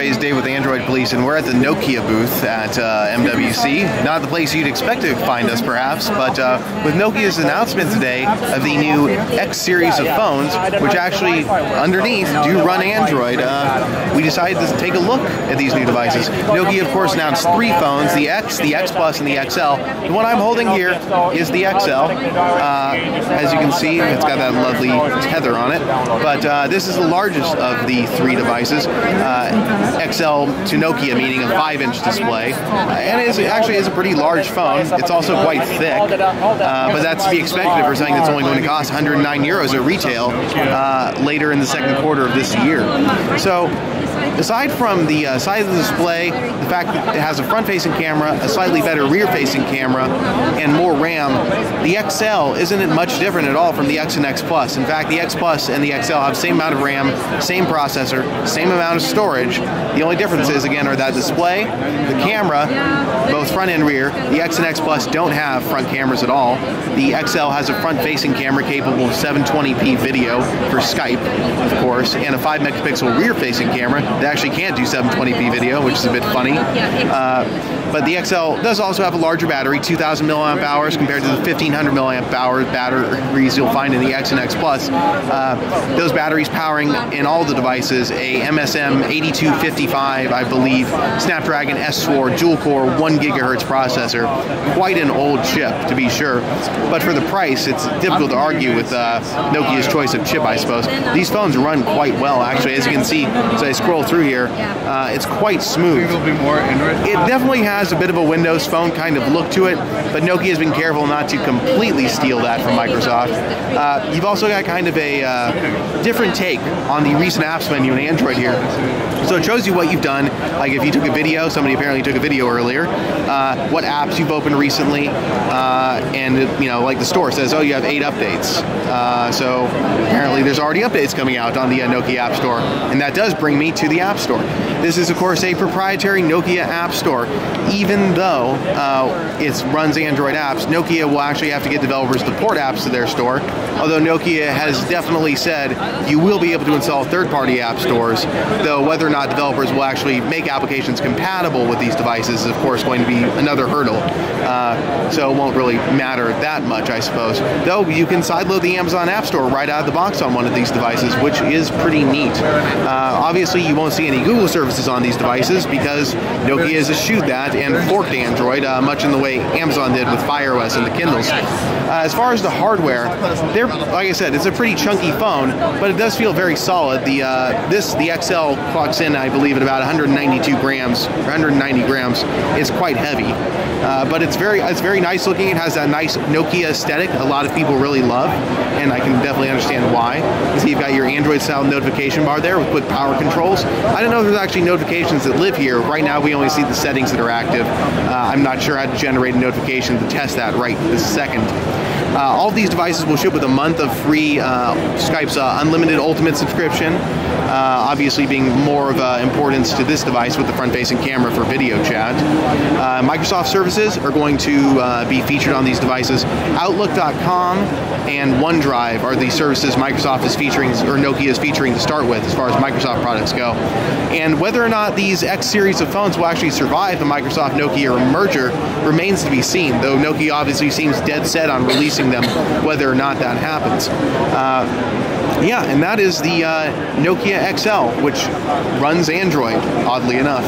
is Dave with Android Police, and we're at the Nokia booth at MWC. Not the place you'd expect to find us, perhaps, but with Nokia's announcement today of the new X series of phones, which actually, underneath, do run Android, we decided to take a look at these new devices. Nokia, of course, announced 3 phones, the X Plus, and the XL. The one I'm holding here is the XL. As you can see, it's got that lovely tether on it, but this is the largest of the 3 devices. XL to Nokia, meaning a 5-inch display, and it actually is a pretty large phone. It's also quite thick, but that's to be expected for something that's only going to cost 109 euros at retail later in the second quarter of this year. So, aside from the size of the display, the fact that it has a front-facing camera, a slightly better rear-facing camera, and more RAM, the XL isn't much different at all from the X and X Plus. In fact, the X Plus and the XL have the same amount of RAM, same processor, same amount of storage. The only differences, again, are that display, the camera, both front and rear. The X and X Plus don't have front cameras at all. The XL has a front-facing camera capable of 720p video for Skype, of course, and a 5-megapixel rear-facing camera that actually can't do 720p video, which is a bit funny. But the XL does also have a larger battery, 2,000 milliamp hours compared to the 1,500 milliamp hour batteries you'll find in the X and X Plus. Those batteries powering in all the devices a MSM 8255, I believe, Snapdragon S4 dual-core 1 gigahertz processor. Quite an old chip, to be sure. But for the price, it's difficult to argue with Nokia's choice of chip, I suppose. These phones run quite well, actually. As you can see, as I scroll through here, it's quite smooth. It definitely has a bit of a Windows Phone kind of look to it, but Nokia has been careful not to completely steal that from Microsoft. You've also got kind of a different take on the recent apps menu in Android here. So it shows you what you've done, like if you took a video, somebody apparently took a video earlier, what apps you've opened recently, and you know, like the store says, oh, you have 8 updates. So apparently there's already updates coming out on the Nokia App Store, and that does bring me to the App Store. This is, of course, a proprietary Nokia App Store. Even though it runs Android apps, Nokia will actually have to get developers to port apps to their store, although Nokia has definitely said you will be able to install third-party app stores, though whether or not developers will actually make applications compatible with these devices is, of course, going to be another hurdle. So it won't really matter that much, I suppose. Though you can sideload the Amazon App Store right out of the box on one of these devices, which is pretty neat. Obviously, you won't see any Google services on these devices because Nokia has eschewed that and forked Android, much in the way Amazon did with Fire OS and the Kindles. As far as the hardware, like I said, it's a pretty chunky phone, but it does feel very solid. The XL clocks in, I believe, at about 192 grams, or 190 grams. It's quite heavy, but it's very nice looking. It has that nice Nokia aesthetic a lot of people really love, and I can definitely understand why. You see, you've got your Android-style notification bar there with quick power controls. I don't know if there's actually notifications that live here. Right now, we only see the settings that are active. I'm not sure how to generate a notification to test that right this second. All of these devices will ship with a month of free Skype's Unlimited Ultimate subscription, obviously being more of importance to this device with the front-facing camera for video chat. Microsoft services are going to be featured on these devices. Outlook.com and OneDrive are the services Microsoft is featuring, or Nokia is featuring to start with as far as Microsoft products go. And whether or not these X series of phones will actually survive the Microsoft-Nokia merger remains to be seen, though Nokia obviously seems dead set on releasing them, whether or not that happens. Yeah, and that is the Nokia XL, which runs Android, oddly enough.